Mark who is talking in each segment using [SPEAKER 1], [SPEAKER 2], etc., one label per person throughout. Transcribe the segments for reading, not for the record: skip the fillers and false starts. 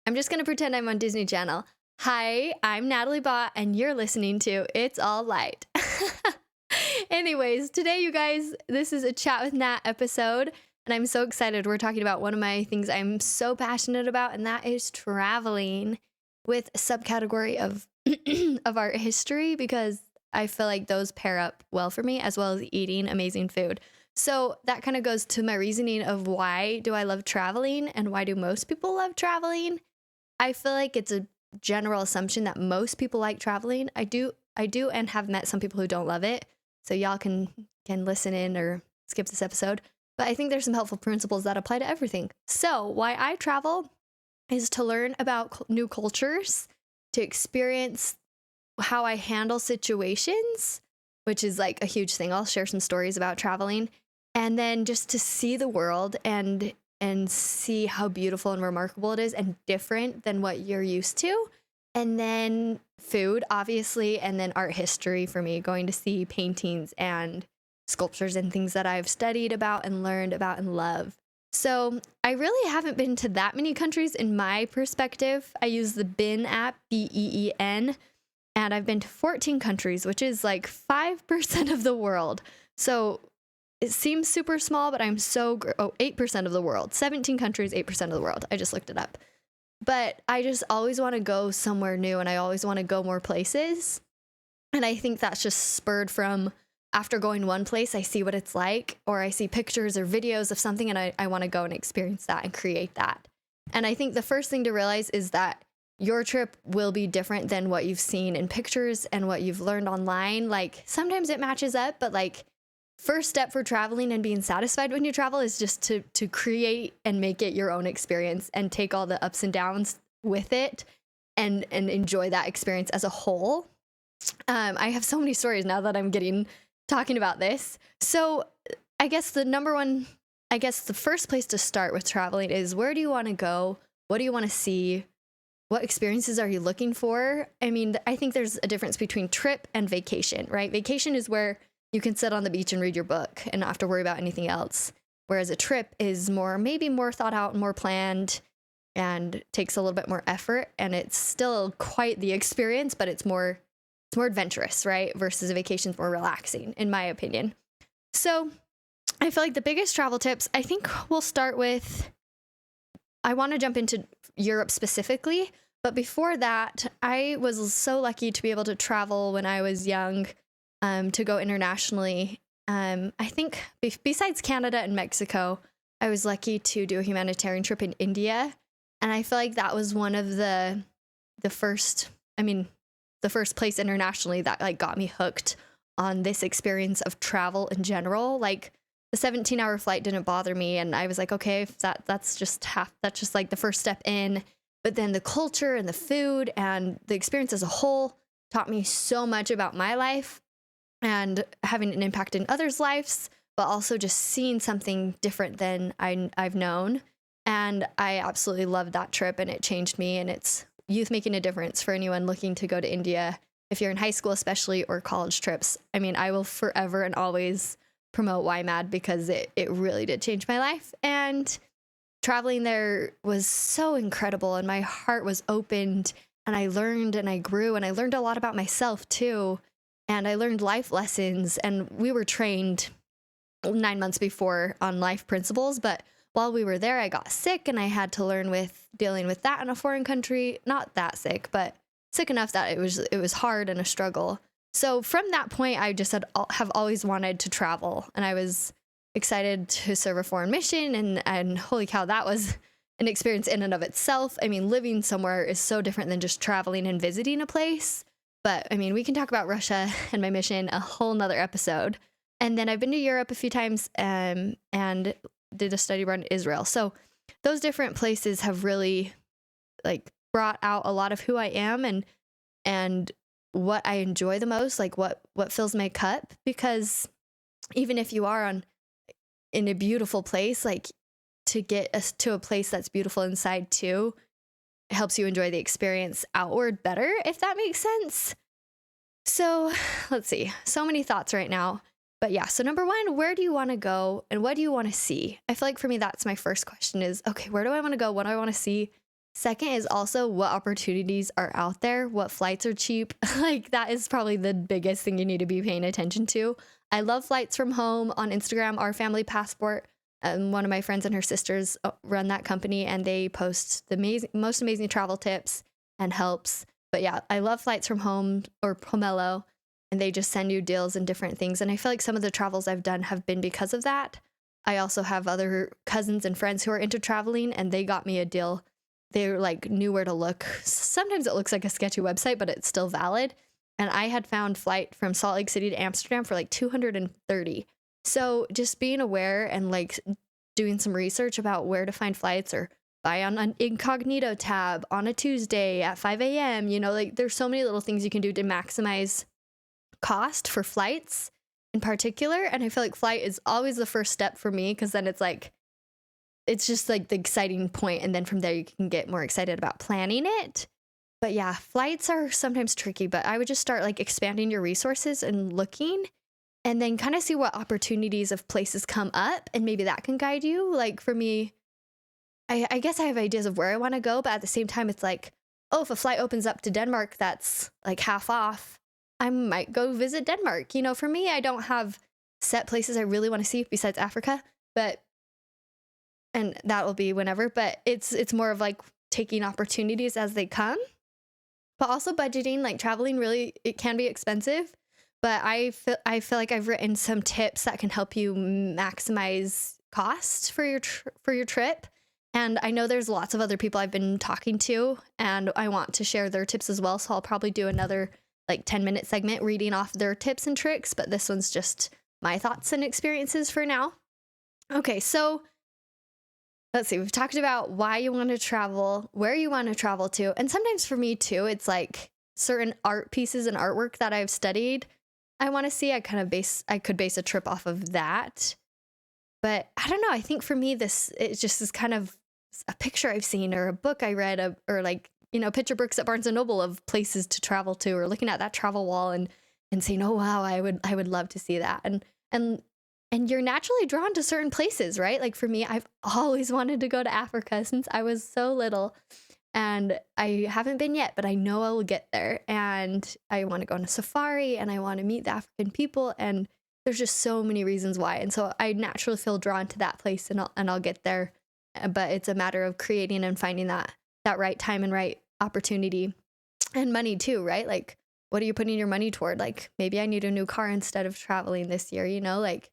[SPEAKER 1] I'm just gonna pretend I'm on Disney Channel. Hi, I'm Natalie Bott, and you're listening to It's All Light. Anyways, today, you guys, this is a Chat with Nat episode, and I'm so excited. We're talking about one of my things I'm so passionate about, and that is traveling with a subcategory of of art history because I feel like those pair up well for me, as well as eating amazing food. So that kind of goes to my reasoning of why do I love traveling and why do most people love traveling? I feel like it's a general assumption that most people like traveling. I do and have met some people who don't love it. So y'all can listen in or skip this episode. But I think there's some helpful principles that apply to everything. So, why I travel is to learn about new cultures, to experience how I handle situations, which is like a huge thing. I'll share some stories about traveling, and then just to see the world and see how beautiful and remarkable it is and different than what you're used to. And then food, obviously, and then art history for me, going to see paintings and sculptures and things that I've studied about and learned about and love. So I really haven't been to that many countries in my perspective. I use the BEEN app, BEEN, and I've been to 14 countries, which is like 5% of the world. So it seems super small, but I'm so, 8% of the world, 17 countries, 8% of the world. I just looked it up. But I just always want to go somewhere new and I always want to go more places. And I think that's just spurred from after going one place, I see what it's like, or I see pictures or videos of something and I want to go and experience that and create that. And I think the first thing to realize is that your trip will be different than what you've seen in pictures and what you've learned online. Like sometimes it matches up, but like first step for traveling and being satisfied when you travel is just to create and make it your own experience and take all the ups and downs with it and enjoy that experience as a whole. I have so many stories now that I'm getting talking about this. So I guess the first place to start with traveling is, where do you want to go? What do you want to see? What experiences are you looking for? I mean, I think there's a difference between trip and vacation, right? Vacation is where you can sit on the beach and read your book and not have to worry about anything else. Whereas a trip is maybe more thought out and more planned and takes a little bit more effort. And it's still quite the experience, but it's more adventurous, right? Versus a vacation's more relaxing, in my opinion. So I feel like the biggest travel tips, I think we'll start with, I want to jump into Europe specifically. But before that, I was so lucky to be able to travel when I was young, to go internationally. I think besides Canada and Mexico, I was lucky to do a humanitarian trip in India. And I feel like that was one of the first, the first place internationally that like got me hooked on this experience of travel in general. Like the 17-hour flight didn't bother me. And I was like, okay, if that's just like the first step in. But then the culture and the food and the experience as a whole taught me so much about my life and having an impact in others' lives, but also just seeing something different than I've known. And I absolutely loved that trip, and it changed me, and it's youth making a difference for anyone looking to go to India, if you're in high school especially, or college trips. I mean, I will forever and always promote YMAD because it really did change my life. And traveling there was so incredible, and my heart was opened, and I learned and I grew, and I learned a lot about myself too. And I learned life lessons, and we were trained 9 months before on life principles. But while we were there, I got sick, and I had to learn with dealing with that in a foreign country. Not that sick, but sick enough that it was hard and a struggle. So from that point, I just have always wanted to travel, and I was excited to serve a foreign mission. And holy cow, that was an experience in and of itself. I mean, living somewhere is so different than just traveling and visiting a place. But I mean, we can talk about Russia and my mission a whole nother episode. And then I've been to Europe a few times, and did a study abroad in Israel. So those different places have really like brought out a lot of who I am and what I enjoy the most, like what fills my cup. Because even if you are in a beautiful place, like to get us to a place that's beautiful inside too, helps you enjoy the experience outward better, if that makes sense. So let's see, so many thoughts right now. But yeah, so number one, where do you want to go and what do you want to see? I feel like for me, that's my first question is, okay, where do I want to go? What do I want to see? Second is also what opportunities are out there, what flights are cheap. Like, that is probably the biggest thing you need to be paying attention to. I love flights from home on Instagram, Our Family Passport. One of my friends and her sisters run that company, and they post the most amazing travel tips and helps. But yeah, I love flights from home or Pomelo, and they just send you deals and different things. And I feel like some of the travels I've done have been because of that. I also have other cousins and friends who are into traveling, and they got me a deal. They like knew where to look. Sometimes it looks like a sketchy website, but it's still valid. And I had found flight from Salt Lake City to Amsterdam for like 230. So just being aware and like doing some research about where to find flights, or buy on an incognito tab on a Tuesday at 5 a.m. Like there's so many little things you can do to maximize cost for flights in particular. And I feel like flight is always the first step for me, because then it's just like the exciting point, and then from there you can get more excited about planning it. But yeah, flights are sometimes tricky, but I would just start like expanding your resources and looking, and then kind of see what opportunities of places come up, and maybe that can guide you. Like for me, I guess I have ideas of where I want to go, but at the same time it's like, oh, if a flight opens up to Denmark that's like half off, I might go visit Denmark. For me, I don't have set places I really want to see besides Africa, and that will be whenever, but it's more of like taking opportunities as they come. But also budgeting, like traveling, really, it can be expensive, but I feel like I've written some tips that can help you maximize cost for your trip. And I know there's lots of other people I've been talking to, and I want to share their tips as well. So I'll probably do another like 10-minute segment reading off their tips and tricks, but this one's just my thoughts and experiences for now. Okay, so let's see, we've talked about why you want to travel, where you want to travel to. And sometimes for me too, it's like certain art pieces and artwork that I've studied I want to see. I could base a trip off of that. But I don't know. I think for me, it just is kind of a picture I've seen, or a book I read, or like, picture books at Barnes and Noble of places to travel to, or looking at that travel wall and saying, oh, wow, I would love to see that. And you're naturally drawn to certain places, right? Like for me, I've always wanted to go to Africa since I was so little, and I haven't been yet, but I know I will get there. And I want to go on a safari, and I want to meet the African people, and there's just so many reasons why. And so I naturally feel drawn to that place, and I'll get there. But it's a matter of creating and finding that right time and right opportunity, and money too, right? Like, what are you putting your money toward? Like, maybe I need a new car instead of traveling this year, like,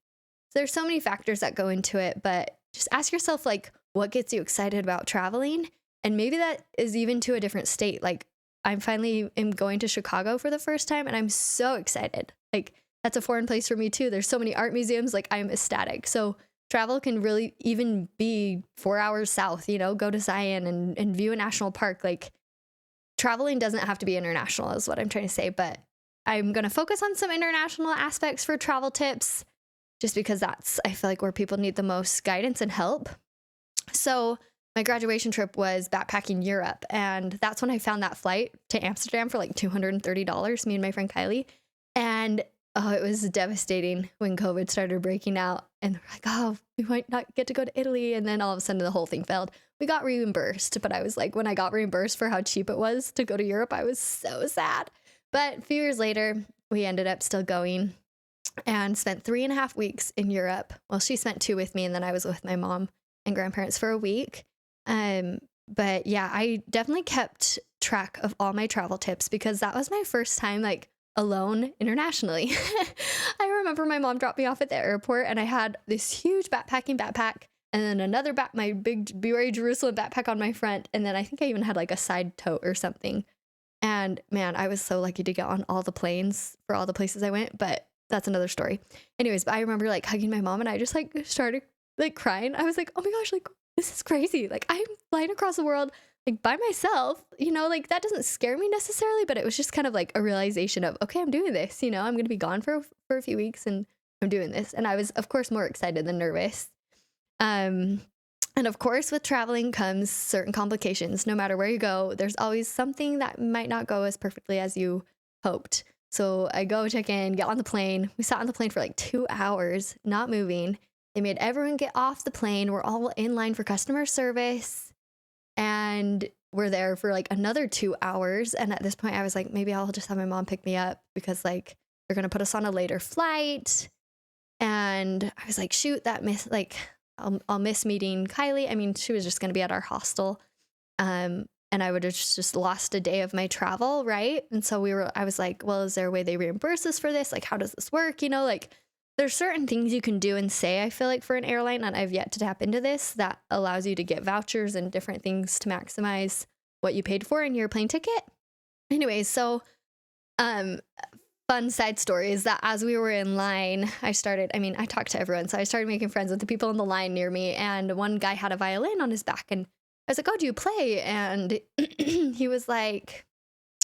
[SPEAKER 1] so there's so many factors that go into it. But just ask yourself, like, what gets you excited about traveling? And maybe that is even to a different state. Like, I'm finally am going to Chicago for the first time, and I'm so excited. Like, that's a foreign place for me too. There's so many art museums. Like, I'm ecstatic. So travel can really even be 4 hours south, go to Zion and view a national park. Like, traveling doesn't have to be international is what I'm trying to say. But I'm going to focus on some international aspects for travel tips, just because that's, I feel like, where people need the most guidance and help. So my graduation trip was backpacking Europe, and that's when I found that flight to Amsterdam for like $230, me and my friend Kylie. And oh, it was devastating when COVID started breaking out, and we're like, oh, we might not get to go to Italy. And then all of a sudden the whole thing failed. We got reimbursed, but I was like, when I got reimbursed for how cheap it was to go to Europe, I was so sad. But a few years later, we ended up still going and spent 3.5 weeks in Europe. Well, she spent 2 with me, and then I was with my mom and grandparents for a week. But yeah, I definitely kept track of all my travel tips, because that was my first time like alone internationally. I remember my mom dropped me off at the airport, and I had this huge backpack, and then another my big BYU Jerusalem backpack on my front, and then I think I even had like a side tote or something. And man, I was so lucky to get on all the planes for all the places I went, but that's another story. Anyways, but I remember like hugging my mom, and I just like started like crying. I was like, oh my gosh, like this is crazy. Like, I'm flying across the world like by myself, like that doesn't scare me necessarily, but it was just kind of like a realization of, okay, I'm doing this, I'm going to be gone for a few weeks, and I'm doing this. And I was, of course, more excited than nervous. And of course, with traveling comes certain complications. No matter where you go, there's always something that might not go as perfectly as you hoped. So I go check in, get on the plane. We sat on the plane for like 2 hours, not moving. They made everyone get off the plane. We're all in line for customer service. And were there for like another 2 hours. And at this point, I was like, maybe I'll just have my mom pick me up because like they're going to put us on a later flight. And I was like, shoot, I'll miss meeting Kylie. I mean, she was just going to be at our hostel. And I would have just lost a day of my travel, right? And so I was like, well, is there a way they reimburse us for this? Like, how does this work? You know, like there's certain things you can do and say, I feel like, for an airline, and I've yet to tap into this, that allows you to get vouchers and different things to maximize what you paid for in your plane ticket. Anyways, so fun side story is that as we were in line, I talked to everyone. So I started making friends with the people in the line near me. And one guy had a violin on his back. And I was like, oh, do you play? And he was like,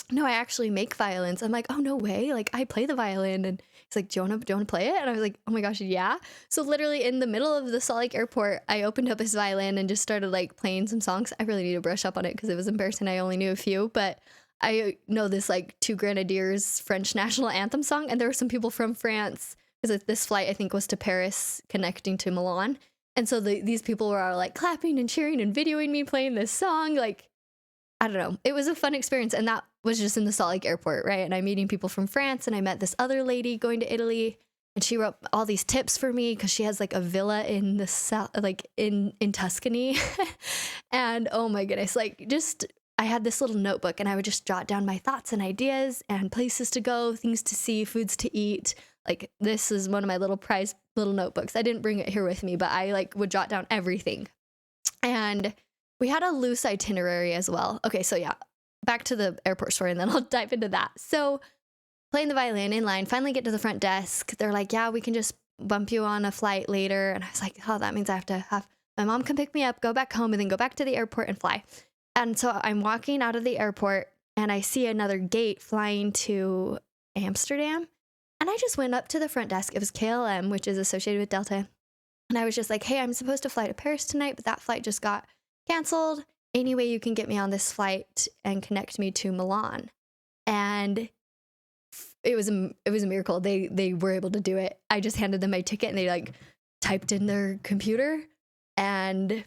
[SPEAKER 1] no, I actually make violins. I'm like, oh, no way. Like, I play the violin. And he's like, do you want to play it? And I was like, oh my gosh, yeah. So literally in the middle of the Salt Lake airport, I opened up his violin and just started like playing some songs. I really need to brush up on it because it was embarrassing. I only knew a few, but I know this like Two Grenadiers French national anthem song. And there were some people from France because this flight, I think, was to Paris connecting to Milan. And so these people were all like clapping and cheering and videoing me playing this song. Like, I don't know. It was a fun experience. And that was just in the Salt Lake airport, right? And I'm meeting people from France, and I met this other lady going to Italy, and she wrote all these tips for me because she has like a villa in the south, like in Tuscany. And oh my goodness, like I had this little notebook, and I would just jot down my thoughts and ideas and places to go, things to see, foods to eat. Like, this is one of my little prized little notebooks. I didn't bring it here with me, but I like would jot down everything. And we had a loose itinerary as well. Okay, so yeah, back to the airport story, and then I'll dive into that. So playing the violin in line, finally get to the front desk. They're like, yeah, we can just bump you on a flight later. And I was like, oh, that means I have to have my mom come pick me up, go back home, and then go back to the airport and fly. And so I'm walking out of the airport, and I see another gate flying to Amsterdam. And I just went up to the front desk. It was KLM, which is associated with Delta. And I was just like, hey, I'm supposed to fly to Paris tonight, but that flight just got canceled. Any way you can get me on this flight and connect me to Milan? And it was a miracle. They were able to do it. I just handed them my ticket, and they like typed in their computer and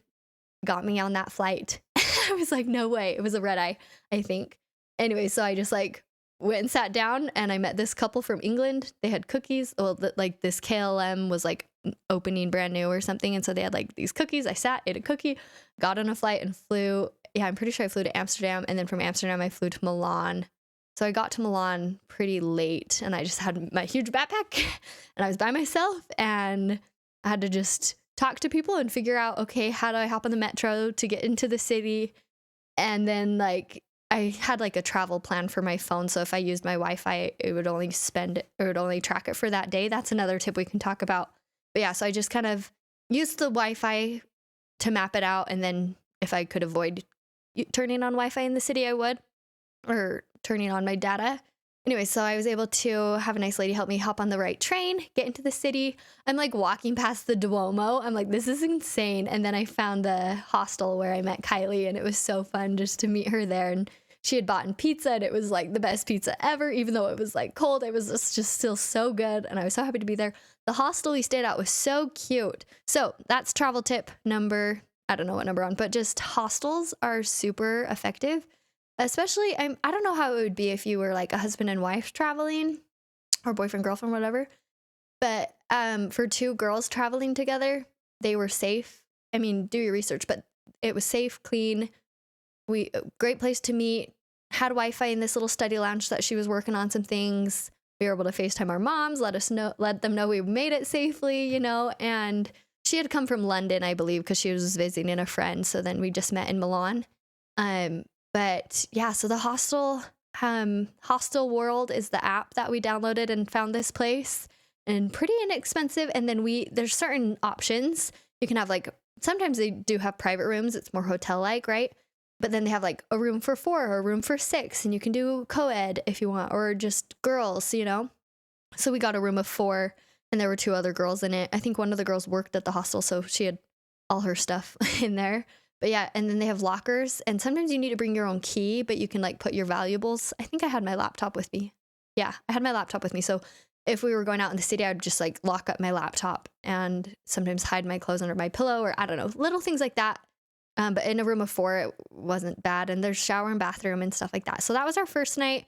[SPEAKER 1] got me on that flight. I was like, no way. It was a red eye, I think. Anyway, so I just like went and sat down, and I met this couple from England. They had cookies. Well, like this KLM was like opening brand new or something. And so they had like these cookies. I sat, ate a cookie, got on a flight and flew. Yeah, I'm pretty sure I flew to Amsterdam. And then from Amsterdam, I flew to Milan. So I got to Milan pretty late, and I just had my huge backpack, and I was by myself, and I had to just talk to people and figure out, okay, how do I hop on the metro to get into the city? And then like I had like a travel plan for my phone. So if I used my Wi-Fi, it would only track it for that day. That's another tip we can talk about. But yeah, so I just kind of used the Wi-Fi to map it out. And then if I could avoid turning on Wi-Fi in the city, I would, or turning on my data. Anyway, so I was able to have a nice lady help me hop on the right train, get into the city. I'm like walking past the Duomo. I'm like, this is insane. And then I found the hostel where I met Kylie, and it was so fun just to meet her there. And she had bought pizza, and it was like the best pizza ever, even though it was like cold. It was just still so good. And I was so happy to be there. The hostel we stayed at was so cute. So that's travel tip number, I don't know what number on, but just hostels are super effective. Especially, I don't know how it would be if you were like a husband and wife traveling, or boyfriend, girlfriend, whatever. But for two girls traveling together, they were safe. I mean, do your research, but it was safe, clean. Great place to meet. Had Wi-Fi in this little study lounge that she was working on some things. We were able to FaceTime our moms, let them know we made it safely, you know. And she had come from London, I believe, because she was visiting a friend. So then we just met in Milan. But yeah, so the Hostel World is the app that we downloaded and found this place, and pretty inexpensive. And then there's certain options. You can have like, sometimes they do have private rooms. It's more hotel-like, right? But then they have like a room for 4 or a room for 6, and you can do co-ed if you want, or just girls, you know? So we got a room of 4, and there were 2 other girls in it. I think one of the girls worked at the hostel, so she had all her stuff in there. But yeah, and then they have lockers, and sometimes you need to bring your own key, but you can like put your valuables. I think I had my laptop with me. Yeah, I had my laptop with me. So if we were going out in the city, I'd just like lock up my laptop and sometimes hide my clothes under my pillow, or I don't know, little things like that. But in a room of 4, it wasn't bad. And there's shower and bathroom and stuff like that. So that was our first night.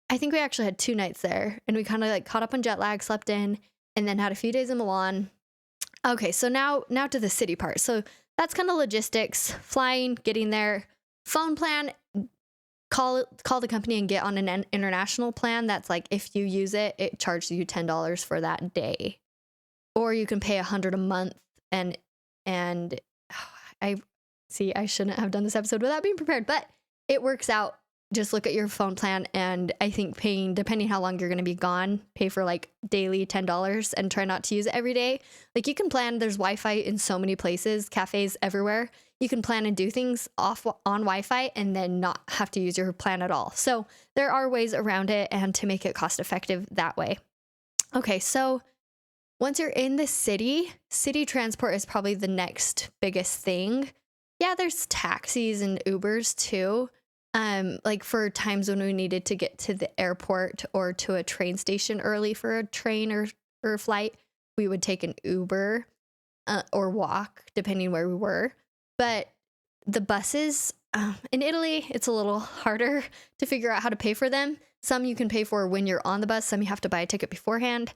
[SPEAKER 1] I think we actually had 2 nights there, and we kind of like caught up on jet lag, slept in, and then had a few days in Milan. Okay, so now to the city part. So that's kind of logistics, flying, getting there, phone plan, call the company and get on an international plan that's like if you use it, it charges you $10 for that day. Or you can pay $100 a month and I see I shouldn't have done this episode without being prepared, but it works out. Just look at your phone plan, and I think paying, depending how long you're going to be gone, pay for like daily $10 and try not to use it every day. Like you can plan, there's Wi-Fi in so many places, cafes everywhere. You can plan and do things off on Wi-Fi and then not have to use your plan at all. So there are ways around it and to make it cost effective that way. Okay, so once you're in the city transport is probably the next biggest thing. Yeah, there's taxis and Ubers too. Like for times when we needed to get to the airport or to a train station early for a train or flight, we would take an Uber or walk, depending where we were. But the buses in Italy, it's a little harder to figure out how to pay for them. Some you can pay for when you're on the bus. Some you have to buy a ticket beforehand.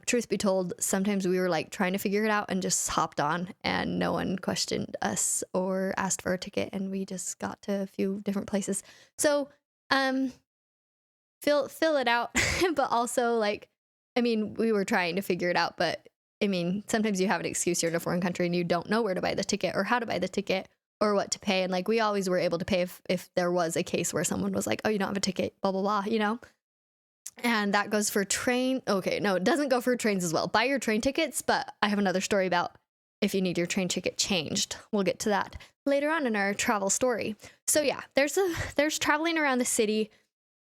[SPEAKER 1] Truth be told, sometimes we were like trying to figure it out and just hopped on and no one questioned us or asked for a ticket, and we just got to a few different places. So, fill it out, but also like, I mean, we were trying to figure it out, but I mean, sometimes you have an excuse, you're in a foreign country and you don't know where to buy the ticket or how to buy the ticket or what to pay. And like, we always were able to pay if there was a case where someone was like, oh, you don't have a ticket, blah, blah, blah, you know? And that goes for train. Okay, no, it doesn't go for trains as well. Buy your train tickets, but I have another story about if you need your train ticket changed. We'll get to that later on in our travel story. So yeah, there's traveling around the city.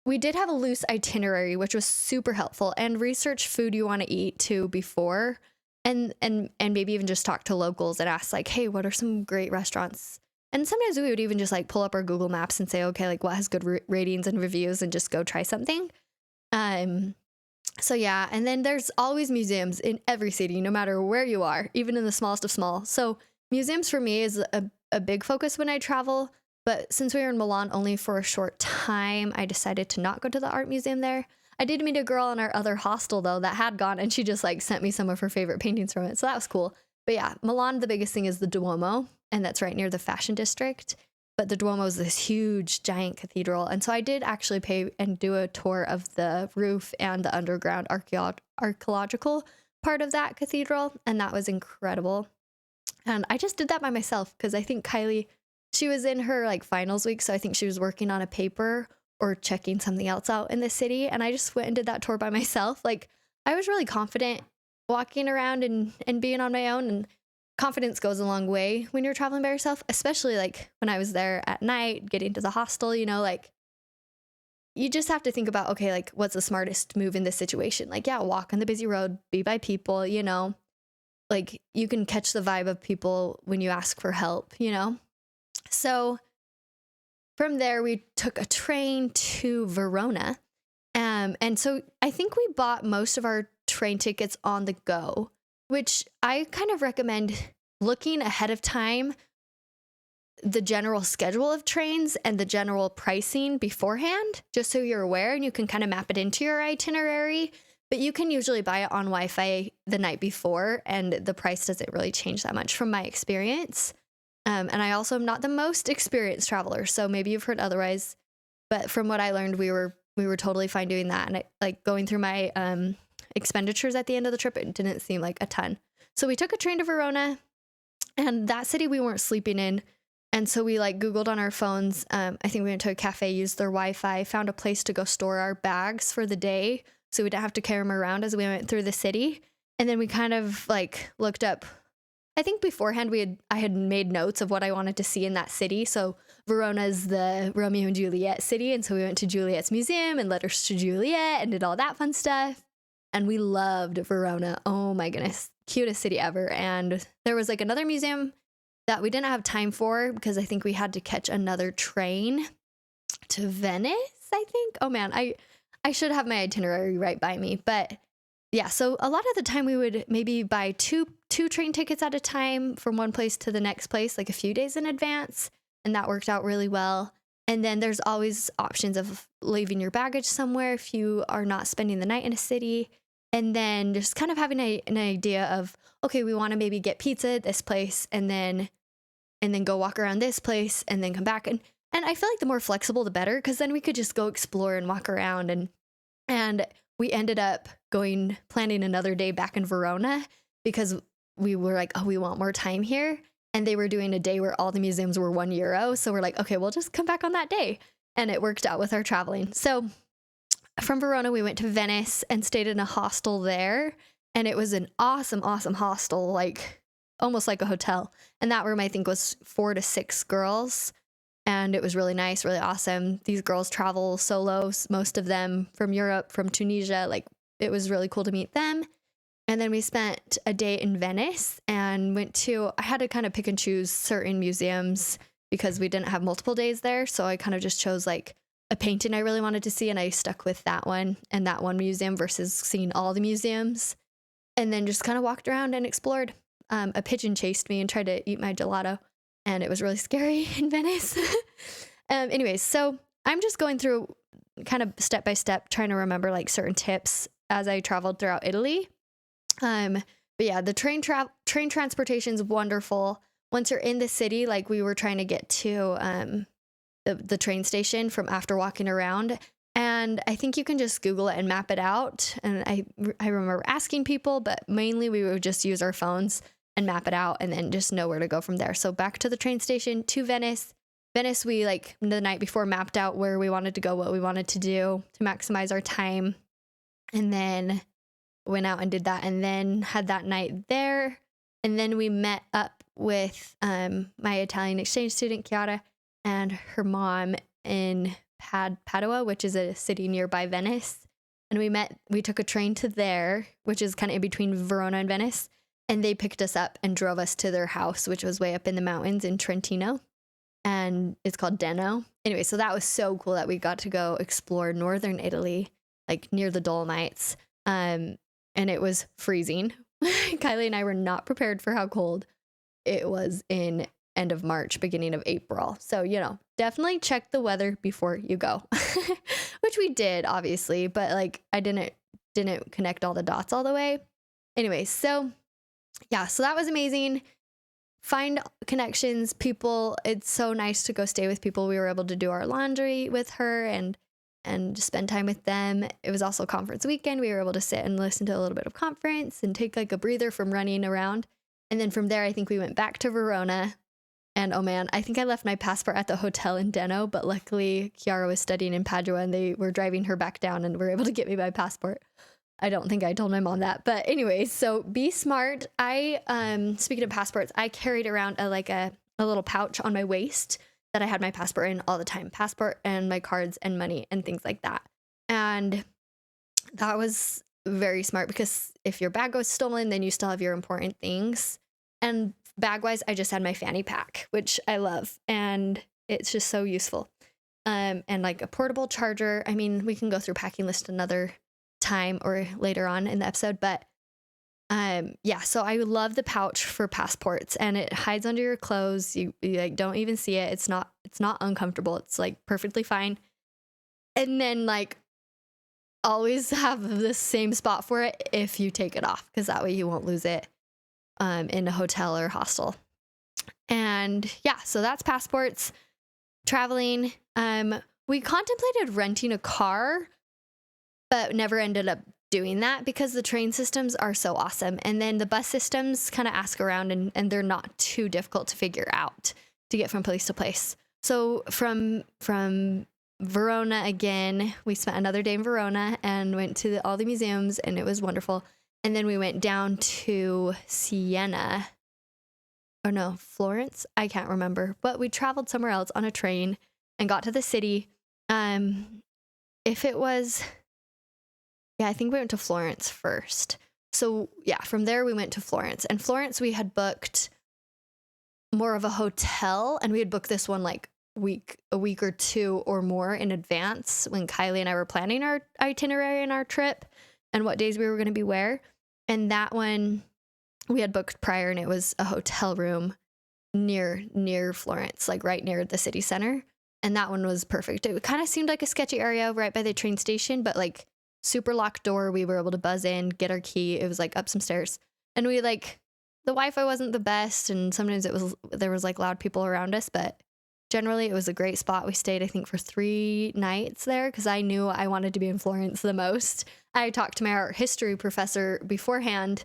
[SPEAKER 1] We did have a loose itinerary, which was super helpful, and research food you want to eat too before, and maybe even just talk to locals and ask like, hey, what are some great restaurants? And sometimes we would even just like pull up our Google Maps and say, okay, like what has good ratings and reviews, and just go try something. So yeah, and then there's always museums in every city, no matter where you are, even in the smallest of small. So museums for me is a big focus when I travel, but since we were in Milan only for a short time, I decided to not go to the art museum there. I did meet a girl in our other hostel though that had gone, and she just like sent me some of her favorite paintings from it. So that was cool. But yeah, Milan, the biggest thing is the Duomo, and that's right near the fashion district. But the Duomo is this huge, giant cathedral. And so I did actually pay and do a tour of the roof and the underground archaeological part of that cathedral. And that was incredible. And I just did that by myself because I think Kylie, she was in her like finals week. So I think she was working on a paper or checking something else out in the city. And I just went and did that tour by myself. Like I was really confident walking around and being on my own, and confidence goes a long way when you're traveling by yourself, especially like when I was there at night, getting to the hostel, you know, like you just have to think about, okay, like what's the smartest move in this situation? Like, yeah, walk on the busy road, be by people, you know, like you can catch the vibe of people when you ask for help, you know? So from there, we took a train to Verona. And so I think we bought most of our train tickets on the go, which I kind of recommend looking ahead of time, the general schedule of trains and the general pricing beforehand, just so you're aware and you can kind of map it into your itinerary. But you can usually buy it on Wi-Fi the night before, and the price doesn't really change that much from my experience. And I also am not the most experienced traveler, so maybe you've heard otherwise. But from what I learned, we were totally fine doing that. And like going through my expenditures at the end of the trip, it didn't seem like a ton. So we took a train to Verona, and that city we weren't sleeping in. And so we like Googled on our phones. I think we went to a cafe, used their Wi-Fi, found a place to go store our bags for the day, so we didn't have to carry them around as we went through the city. And then we kind of like looked up, I think beforehand I had made notes of what I wanted to see in that city. So Verona is the Romeo and Juliet city. And so we went to Juliet's museum and Letters to Juliet and did all that fun stuff. And we loved Verona. Oh my goodness. Cutest city ever. And there was like another museum that we didn't have time for because I think we had to catch another train to Venice, I think. Oh man, I should have my itinerary right by me. But yeah, so a lot of the time we would maybe buy two train tickets at a time from one place to the next place, like a few days in advance, and that worked out really well. And then there's always options of leaving your baggage somewhere if you are not spending the night in a city. And then just kind of having an idea of, okay, we want to maybe get pizza at this place and then go walk around this place and then come back. And I feel like the more flexible, the better, because then we could just go explore and walk around. And we ended up planning another day back in Verona because we were like, oh, we want more time here. And they were doing a day where all the museums were €1. So we're like, okay, we'll just come back on that day. And it worked out with our traveling. So from Verona, we went to Venice and stayed in a hostel there. And it was an awesome, awesome hostel, like almost like a hotel. And that room, I think, was 4 to 6 girls. And it was really nice, really awesome. These girls travel solo, most of them from Europe, from Tunisia. Like, it was really cool to meet them. And then we spent a day in Venice and I had to kind of pick and choose certain museums because we didn't have multiple days there. So I kind of just chose like a painting I really wanted to see, and I stuck with that one and that one museum versus seeing all the museums. And then just kind of walked around and explored. A pigeon chased me and tried to eat my gelato, and it was really scary in Venice. Anyways, so I'm just going through kind of step by step, trying to remember like certain tips as I traveled throughout Italy. But yeah, the train transportation is wonderful. Once you're in the city, like we were trying to get to the train station from after walking around. And I think you can just Google it and map it out. And I remember asking people, but mainly we would just use our phones and map it out and then just know where to go from there. So back to the train station to Venice. Venice, we like the night before mapped out where we wanted to go, what we wanted to do to maximize our time. And then went out and did that and then had that night there. And then we met up with my Italian exchange student, Chiara, and her mom in Padua, which is a city nearby Venice. And we took a train to there, which is kind of in between Verona and Venice. And they picked us up and drove us to their house, which was way up in the mountains in Trentino. And it's called Deno. Anyway, so that was so cool that we got to go explore northern Italy, like near the Dolomites. And it was freezing. Kylie and I were not prepared for how cold it was in end of March, beginning of April. So, definitely check the weather before you go, which we did, obviously, but like I didn't connect all the dots all the way. Anyway, so yeah, so that was amazing. Find connections, people. It's so nice to go stay with people. We were able to do our laundry with her and spend time with them. It was also conference weekend. We were able to sit and listen to a little bit of conference and take like a breather from running around. And then from there, I think we went back to Verona. And oh man, I think I left my passport at the hotel in Deno, but luckily Chiara was studying in Padua and they were driving her back down and were able to get me my passport. I don't think I told my mom that, but anyways, so be smart. Speaking of passports, I carried around a little pouch on my waist that I had my passport in all the time, passport and my cards and money and things like that. And that was very smart because if your bag goes stolen, then you still have your important things. And bag-wise, I just had my fanny pack, which I love, and it's just so useful. And like a portable charger. I mean, we can go through packing list another time or later on in the episode, but yeah, so I love the pouch for passports, and it hides under your clothes. You like don't even see it. It's not uncomfortable. It's like perfectly fine. And then like always have the same spot for it if you take it off, because that way you won't lose it in a hotel or hostel. And yeah, so that's passports. Traveling. We contemplated renting a car, but never ended up doing that because the train systems are so awesome. And then the bus systems kind of ask around and they're not too difficult to figure out to get from place to place. So from Verona again, we spent another day in Verona and went to all the museums, and it was wonderful. And then we went down to Siena. Or no, Florence? I can't remember. But we traveled somewhere else on a train and got to the city. If it was... Yeah, I think we went to Florence first. So yeah, from there we went to Florence. And Florence, we had booked more of a hotel, and we had booked this one like a week or two or more in advance when Kylie and I were planning our itinerary and our trip. and what days we were going to be where. And that one we had booked prior, and it was a hotel room near Florence, like right near the city center. And that one was perfect. It kind of seemed like a sketchy area right by the train station, but like super locked door. We were able to buzz in, get our key. It was like up some stairs. And we like, the Wi-Fi wasn't the best, and sometimes there was like loud people around us, but generally it was a great spot. We stayed, I think, for 3 nights there because I knew I wanted to be in Florence the most. I talked to my art history professor beforehand,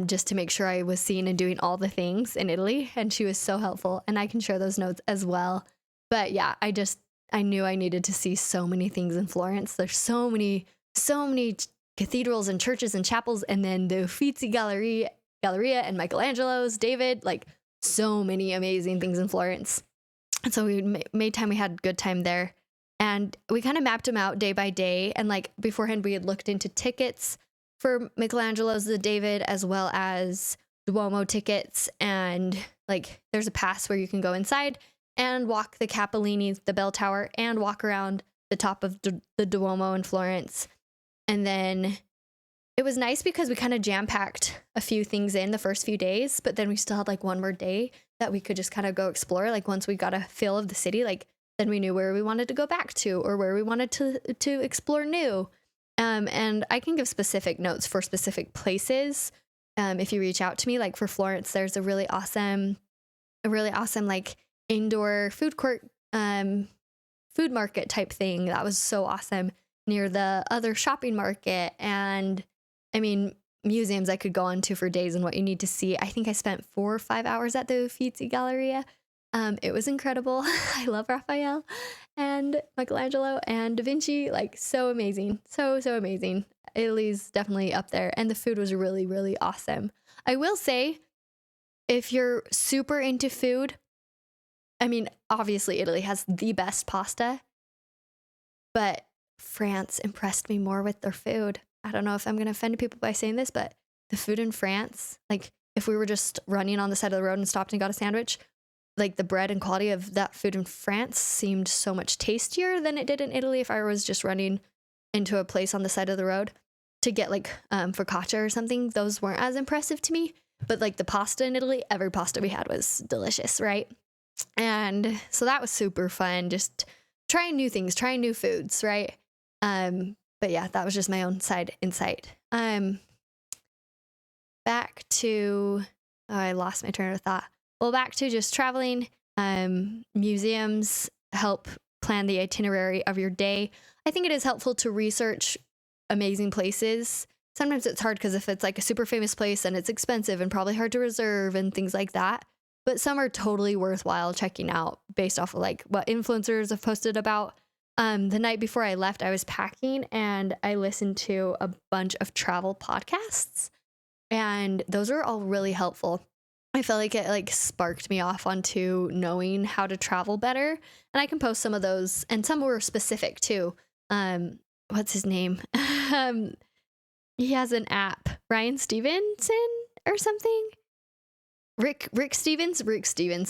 [SPEAKER 1] just to make sure I was seeing and doing all the things in Italy, and she was so helpful, and I can share those notes as well. But yeah, I knew I needed to see so many things in Florence. There's so many cathedrals and churches and chapels, and then the Uffizi Galleria and Michelangelo's, David, like so many amazing things in Florence. And so we made time. We had good time there, and we kind of mapped them out day by day. And like beforehand, we had looked into tickets for Michelangelo's The David, as well as Duomo tickets. And like there's a pass where you can go inside and walk the Capellini, the bell tower, and walk around the top of the Duomo in Florence. And then it was nice because we kind of jam-packed a few things in the first few days, but then we still had like one more day that we could just kind of go explore. Like once we got a feel of the city, like then we knew where we wanted to go back to or where we wanted to explore new. And I can give specific notes for specific places. If you reach out to me, like for Florence, there's a really awesome like indoor food court, food market type thing. That was so awesome near the other shopping market. And I mean, museums I could go on to for days and what you need to see. I think I spent 4 or 5 hours at the Uffizi Galleria. It was incredible. I love Raphael and Michelangelo and Da Vinci. Like so amazing. So amazing. Italy's definitely up there. And the food was really, really awesome. I will say, if you're super into food, I mean, obviously Italy has the best pasta, but France impressed me more with their food. I don't know if I'm going to offend people by saying this, but the food in France, like if we were just running on the side of the road and stopped and got a sandwich, like the bread and quality of that food in France seemed so much tastier than it did in Italy. If I was just running into a place on the side of the road to get like focaccia or something, those weren't as impressive to me. But like the pasta in Italy, every pasta we had was delicious, right? And so that was super fun, just trying new things, trying new foods, right? But yeah, that was just my own side insight. Back to, I lost my train of thought. Well, back to just traveling. Museums help plan the itinerary of your day. I think it is helpful to research amazing places. Sometimes it's hard because if it's like a super famous place and it's expensive and probably hard to reserve and things like that. But some are totally worthwhile checking out based off of like what influencers have posted about. The night before I left, I was packing and I listened to a bunch of travel podcasts, and those are all really helpful. I felt like it like sparked me off onto knowing how to travel better, and I can post some of those, and some were specific too. What's his name? He has an app, Ryan Stevenson or something. Rick Stevens,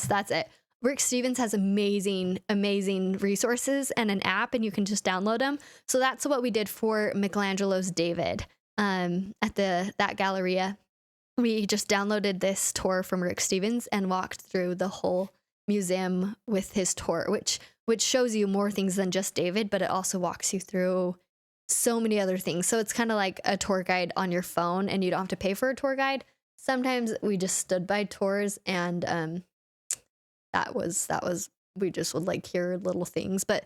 [SPEAKER 1] that's it. Rick Stevens has amazing resources and an app, and you can just download them. So that's what we did for Michelangelo's David at that Galleria. We just downloaded this tour from Rick Stevens and walked through the whole museum with his tour, which shows you more things than just David, but it also walks you through so many other things. So it's kind of like a tour guide on your phone, and you don't have to pay for a tour guide. Sometimes we just stood by tours, and that was we just would like hear little things, but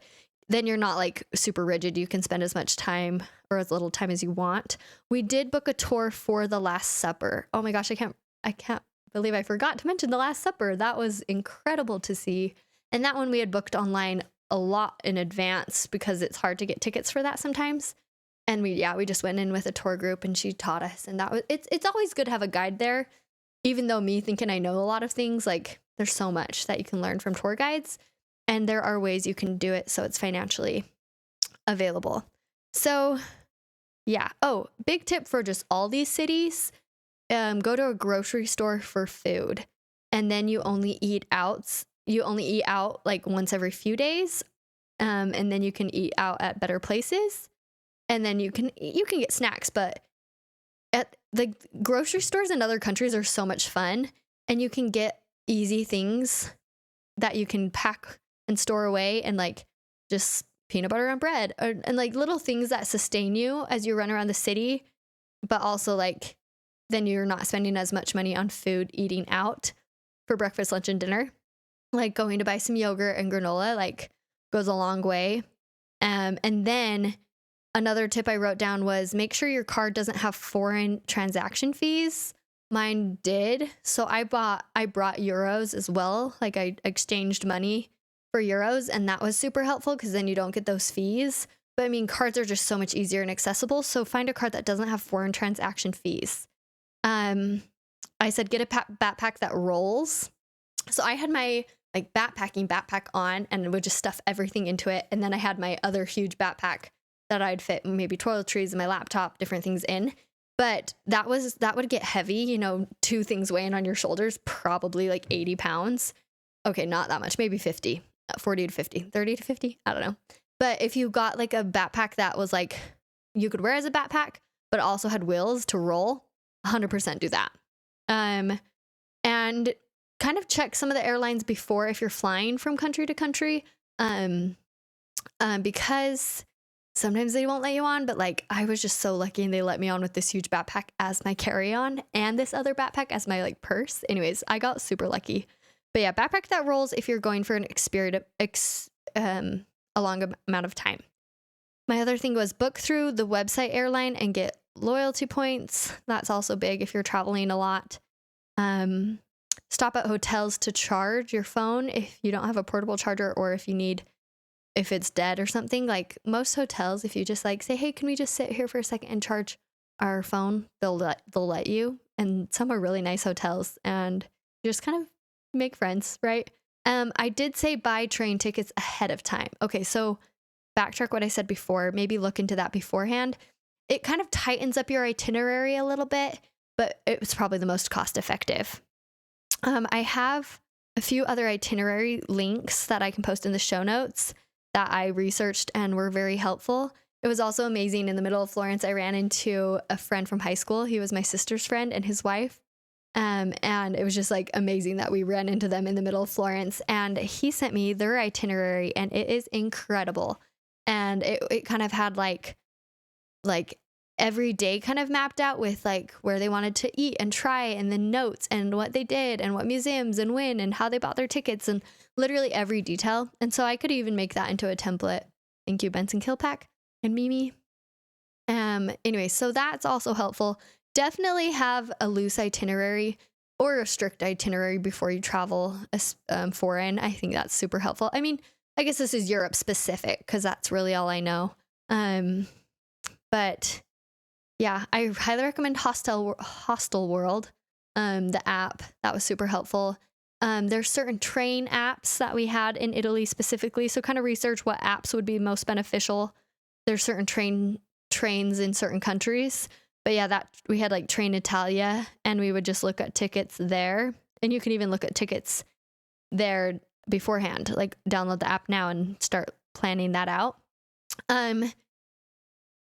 [SPEAKER 1] then you're not like super rigid. You can spend as much time or as little time as you want. We did book a tour for the Last Supper. Oh my gosh, I can't believe I forgot to mention the Last Supper. That was incredible to see. And that one we had booked online a lot in advance because it's hard to get tickets for that sometimes. And we just went in with a tour group, and she taught us, and that was it's always good to have a guide there. Even though me thinking I know a lot of things, like there's so much that you can learn from tour guides, and there are ways you can do it so it's financially available. So yeah. Oh, big tip for just all these cities, go to a grocery store for food, and then you only eat out like once every few days, and then you can eat out at better places. And then you can get snacks, but at the grocery stores in other countries are so much fun, and you can get easy things that you can pack and store away, and like just peanut butter on bread, and like little things that sustain you as you run around the city, but also like then you're not spending as much money on food eating out for breakfast, lunch, and dinner. Like going to buy some yogurt and granola like goes a long way. And then another tip I wrote down was make sure your card doesn't have foreign transaction fees. Mine did. So I brought euros as well. Like I exchanged money for euros, and that was super helpful because then you don't get those fees. But I mean, cards are just so much easier and accessible. So find a card that doesn't have foreign transaction fees. I said get a backpack that rolls. So I had my like backpack on and would just stuff everything into it. And then I had my other huge backpack that I'd fit maybe toiletries and my laptop, different things in. But that would get heavy, you know, 2 things weighing on your shoulders, probably like 80 pounds. Okay, not that much, maybe 50, 40 to 50, 30 to 50. I don't know. But if you got like a backpack that was like, you could wear as a backpack, but also had wheels to roll, 100% do that. And kind of check some of the airlines before if you're flying from country to country, because sometimes they won't let you on, but like I was just so lucky and they let me on with this huge backpack as my carry-on and this other backpack as my like purse. Anyways, I got super lucky. But yeah, backpack that rolls if you're going for a long amount of time. My other thing was book through the website airline and get loyalty points. That's also big if you're traveling a lot. Stop at hotels to charge your phone if you don't have a portable charger, or if it's dead or something. Like most hotels, if you just like say, hey, can we just sit here for a second and charge our phone, they'll let you. And some are really nice hotels, and you just kind of make friends, right? I did say buy train tickets ahead of time. Okay, so backtrack what I said before, maybe look into that beforehand. It kind of tightens up your itinerary a little bit, but it was probably the most cost effective. I have a few other itinerary links that I can post in the show notes that I researched and were very helpful. It was also amazing. In the middle of Florence, I ran into a friend from high school. He was my sister's friend and his wife. And it was just like amazing that we ran into them in the middle of Florence. And he sent me their itinerary, and it is incredible. And it kind of had like every day kind of mapped out with like where they wanted to eat and try, and the notes and what they did and what museums and when and how they bought their tickets and literally every detail. And so I could even make that into a template. Thank you, Benson Killpack and Mimi. Anyway, so that's also helpful. Definitely have a loose itinerary or a strict itinerary before you travel foreign. I think that's super helpful. I mean, I guess this is Europe specific because that's really all I know. But yeah, I highly recommend Hostel World, the app. That was super helpful. There's certain train apps that we had in Italy specifically, so kind of research what apps would be most beneficial. There's certain trains in certain countries. But yeah, that we had like Train Italia, and we would just look at tickets there. And you can even look at tickets there beforehand, like download the app now and start planning that out. Trying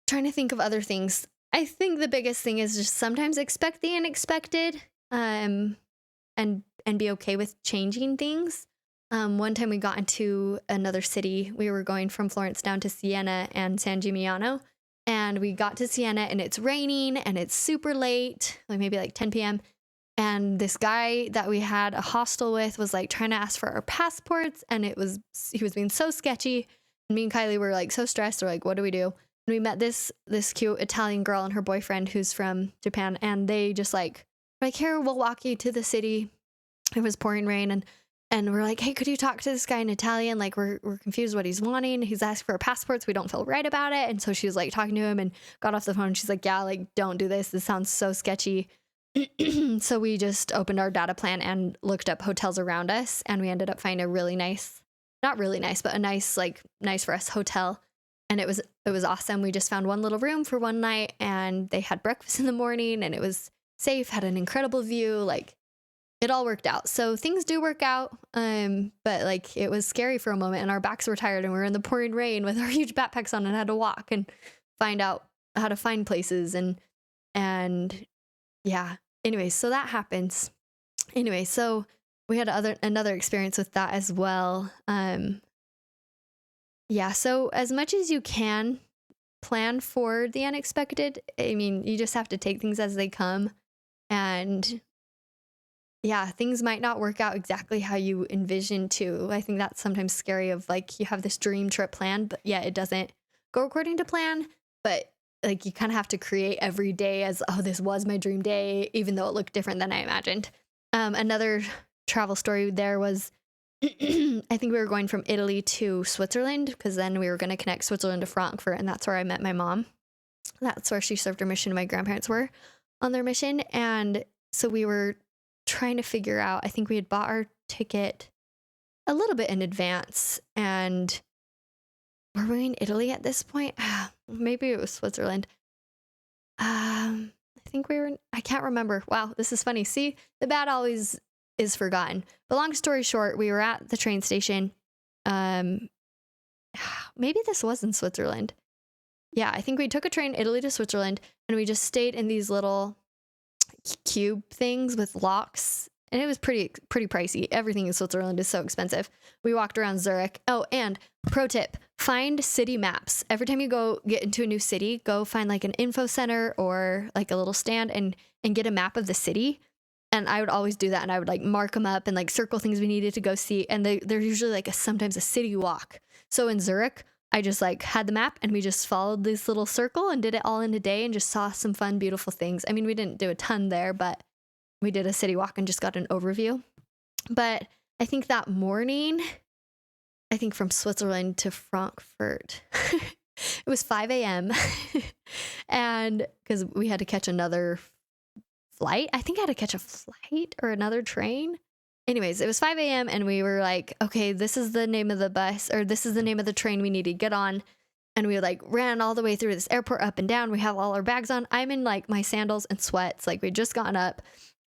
[SPEAKER 1] to think of other things. I think the biggest thing is just sometimes expect the unexpected, and be okay with changing things. One time we got into another city. We were going from Florence down to Siena and San Gimignano. And we got to Siena, and it's raining and it's super late, like maybe like 10 p.m. And this guy that we had a hostel with was like trying to ask for our passports, and he was being so sketchy. And me and Kylie were like so stressed. We're like, what do we do? And we met this cute Italian girl and her boyfriend who's from Japan, and they just like here, we'll walk you to the city. It was pouring rain, and we're like, hey, could you talk to this guy in Italian? Like, we're confused what he's wanting. He's asked for our passports. We don't feel right about it. And so she was like talking to him and got off the phone. She's like, yeah, like, don't do this. This sounds so sketchy. So we just opened our data plan and looked up hotels around us. And we ended up finding a really nice, not really nice, but a nice for us hotel. And it was awesome. We just found one little room for one night, and they had breakfast in the morning, and it was safe, had an incredible view. Like, it all worked out. So things do work out. But like it was scary for a moment, and our backs were tired, and we were in the pouring rain with our huge backpacks on and had to walk. And find out how to find places and yeah. Anyway, so that happens. Anyway, so we had another experience with that as well. Yeah, so as much as you can plan for the unexpected, I mean, you just have to take things as they come. And yeah, things might not work out exactly how you envision to. I think that's sometimes scary of like you have this dream trip planned, but yeah, it doesn't go according to plan. But like you kind of have to create every day as, oh, this was my dream day, even though it looked different than I imagined. Another travel story there was I think we were going from Italy to Switzerland because then we were going to connect Switzerland to Frankfurt, and that's where I met my mom. That's where she served her mission. My grandparents were on their mission. And so we were trying to figure out, I think we had bought our ticket a little bit in advance. And were we in Italy at this point? Maybe it was Switzerland. I think we were I can't remember. Wow, this is funny. See, the bad always is forgotten. But long story short, we were at the train station. Maybe this was in Switzerland. Yeah, I think we took a train Italy to Switzerland, and we just stayed in these little cube things with locks, and it was pretty pricey. Everything in Switzerland is so expensive. We walked around Zurich. Oh, and pro tip, find city maps. Every time you go get into a new city, go find like an info center or like a little stand and get a map of the city. And I would always do that, and I would like mark them up and like circle things we needed to go see. And they're usually like sometimes a city walk. So in Zurich, I just like had the map and we just followed this little circle and did it all in a day and just saw some fun, beautiful things. I mean, we didn't do a ton there, but we did a city walk and just got an overview. But I think that morning, I think from Switzerland to Frankfurt, it was 5 a.m. and because we had to catch another flight. I think I had to catch a flight or another train. Anyways, it was 5 a.m. and we were like, okay, this is the name of the bus, or this is the name of the train we need to get on. And we like ran all the way through this airport up and down. We have all our bags on. I'm in like my sandals and sweats. Like we'd just gotten up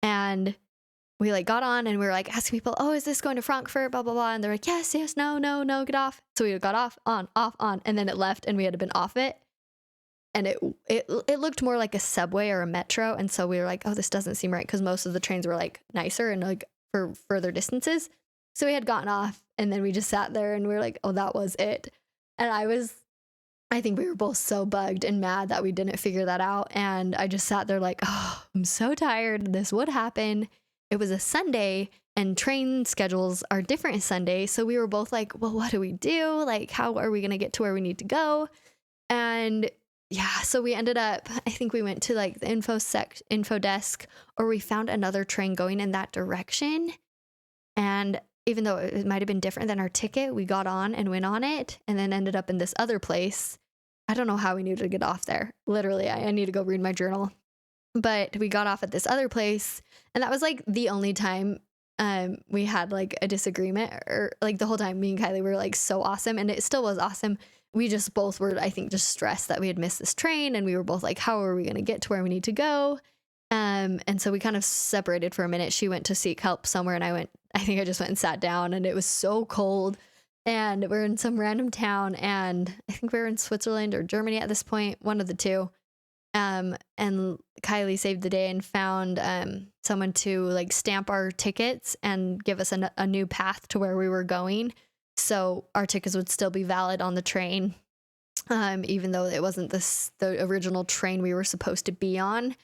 [SPEAKER 1] and we like got on and we were like asking people, oh, is this going to Frankfurt? Blah, blah, blah. And they're like, yes, no, get off. So we got off, on, off, on. And then it left and we had been off it. And it looked more like a subway or a metro. And so we were like, oh, this doesn't seem right. Because most of the trains were like nicer and like for further distances. So we had gotten off and then we just sat there and we were like, oh, that was it. And I think we were both so bugged and mad that we didn't figure that out. And I just sat there like, oh, I'm so tired. This would happen. It was a Sunday and train schedules are different Sunday. So we were both like, well, what do we do? Like, how are we going to get to where we need to go? And yeah, so we ended up, I think we went to like the info desk, or we found another train going in that direction. And even though it might have been different than our ticket, we got on and went on it and then ended up in this other place. I don't know how we knew to get off there. Literally, I need to go read my journal. But we got off at this other place, and that was like the only time we had like a disagreement, or like the whole time me and Kylie were like so awesome, and it still was awesome. We just both were, I think, just stressed that we had missed this train, and we were both like, how are we going to get to where we need to go? And so we kind of separated for a minute. She went to seek help somewhere, and I think I just went and sat down, and it was so cold, and we're in some random town, and I think we were in Switzerland or Germany at this point, one of the two. And Kylie saved the day and found someone to like stamp our tickets and give us a new path to where we were going. So our tickets would still be valid on the train, even though it wasn't the original train we were supposed to be on.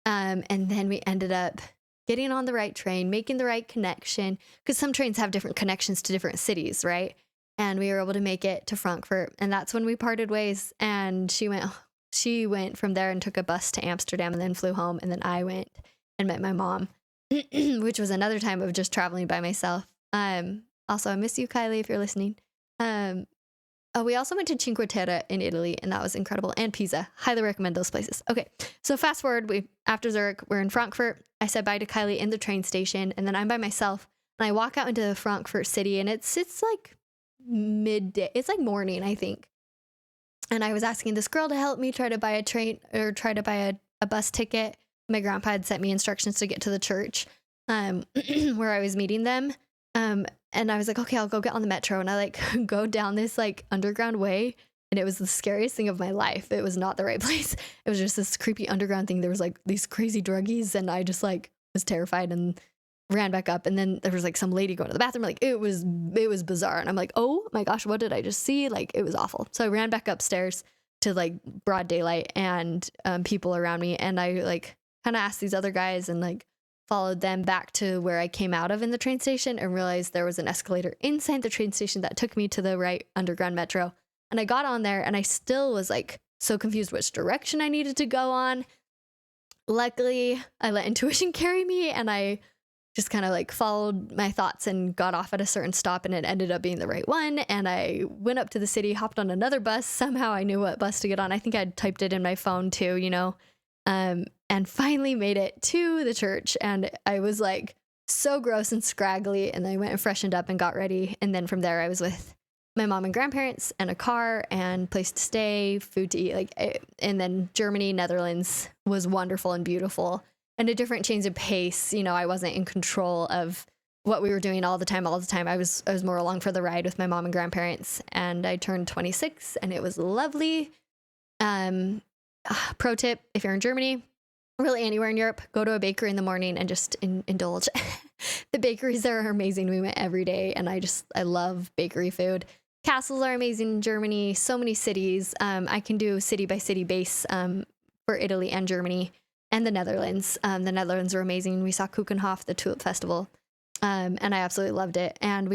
[SPEAKER 1] And then we ended up getting on the right train, making the right connection, because some trains have different connections to different cities, right? And we were able to make it to Frankfurt, and that's when we parted ways. And she went from there and took a bus to Amsterdam and then flew home. And then I went and met my mom, which was another time of just traveling by myself. Also, I miss you, Kylie, if you're listening. We also went to Cinque Terre in Italy, and that was incredible. And Pisa. Highly recommend those places. Okay, so fast forward, after Zurich, we're in Frankfurt. I said bye to Kylie in the train station, and then I'm by myself. And I walk out into the Frankfurt city, and it's like midday. It's like morning, I think. And I was asking this girl to help me try to buy a bus ticket. My grandpa had sent me instructions to get to the church where I was meeting them. And I was like, okay, I'll go get on the metro. And I like go down this like underground way And it was the scariest thing of my life. It was not the right place. It was just this creepy underground thing. There was like these crazy druggies, and I just like was terrified and ran back up. And then there was like some lady going to the bathroom. Like it was bizarre. And I'm like, oh my gosh, what did I just see? Like it was awful. So I ran back upstairs to like broad daylight and people around me. And I like kind of asked these other guys and like followed them back to where I came out of in the train station and realized there was an escalator inside the train station that took me to the right underground metro. And I got on there and I still was like so confused which direction I needed to go on. Luckily, I let intuition carry me and I just kind of like followed my thoughts and got off at a certain stop, and it ended up being the right one. And I went up to the city, hopped on another bus. Somehow I knew what bus to get on. I think I'd typed it in my phone too, and finally made it to the church. And I was like so gross and scraggly. And I went and freshened up and got ready. And then from there, I was with my mom and grandparents and a car and place to stay, food to eat. And then Germany, Netherlands was wonderful and beautiful. And a different change of pace. I wasn't in control of what we were doing all the time. I was more along for the ride with my mom and grandparents. And I turned 26 and it was lovely. Pro tip, if you're in Germany, really anywhere in Europe, go to a bakery in the morning and just indulge. The bakeries there are amazing. We went every day and I love bakery food. Castles are amazing in Germany. So many cities. I can do city by city base for Italy and Germany. And the Netherlands. The Netherlands were amazing. We saw Kuchenhof, the tulip festival, and I absolutely loved it. And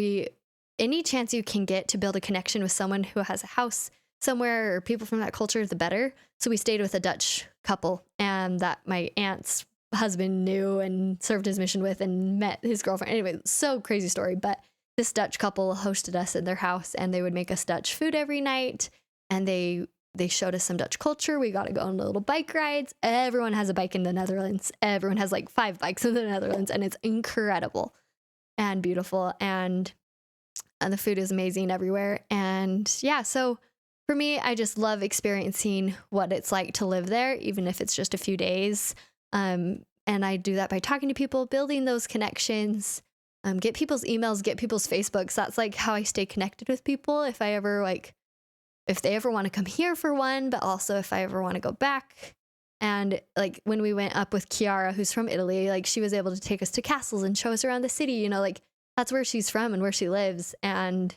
[SPEAKER 1] any chance you can get to build a connection with someone who has a house somewhere or people from that culture, the better. So we stayed with a Dutch couple, and that my aunt's husband knew and served his mission with and met his girlfriend. Anyway, so crazy story. But this Dutch couple hosted us in their house, and they would make us Dutch food every night, and they showed us some Dutch culture. We got to go on little bike rides. Everyone has a bike in the Netherlands. Everyone has like 5 bikes in the Netherlands, and it's incredible and beautiful. And the food is amazing everywhere. And yeah, so for me, I just love experiencing what it's like to live there, even if it's just a few days. And I do that by talking to people, building those connections, get people's emails, get people's Facebooks. That's like how I stay connected with people. If they ever want to come here for one, but also if I ever want to go back. And like when we went up with Chiara, who's from Italy, like she was able to take us to castles and show us around the city, like that's where she's from and where she lives. And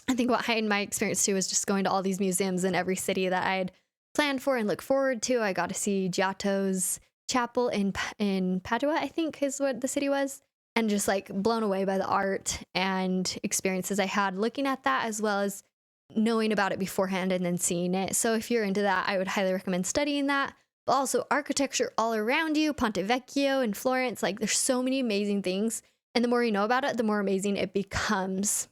[SPEAKER 1] I think what heightened my experience too was just going to all these museums in every city that I'd planned for and look forward to. I got to see Giotto's chapel in Padua, I think is what the city was. And just like blown away by the art and experiences I had looking at that, as well as knowing about it beforehand and then seeing it. So if you're into that, I would highly recommend studying that. But also architecture all around you, Ponte Vecchio in Florence, like there's so many amazing things. And the more you know about it, the more amazing it becomes.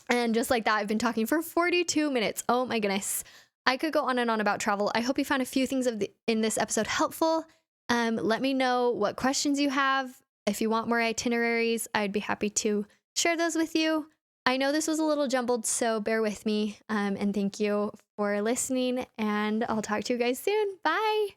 [SPEAKER 1] And just like that, I've been talking for 42 minutes. Oh my goodness. I could go on and on about travel. I hope you found a few things in this episode helpful. Let me know what questions you have. If you want more itineraries, I'd be happy to share those with you. I know this was a little jumbled, so bear with me. And thank you for listening, and I'll talk to you guys soon. Bye.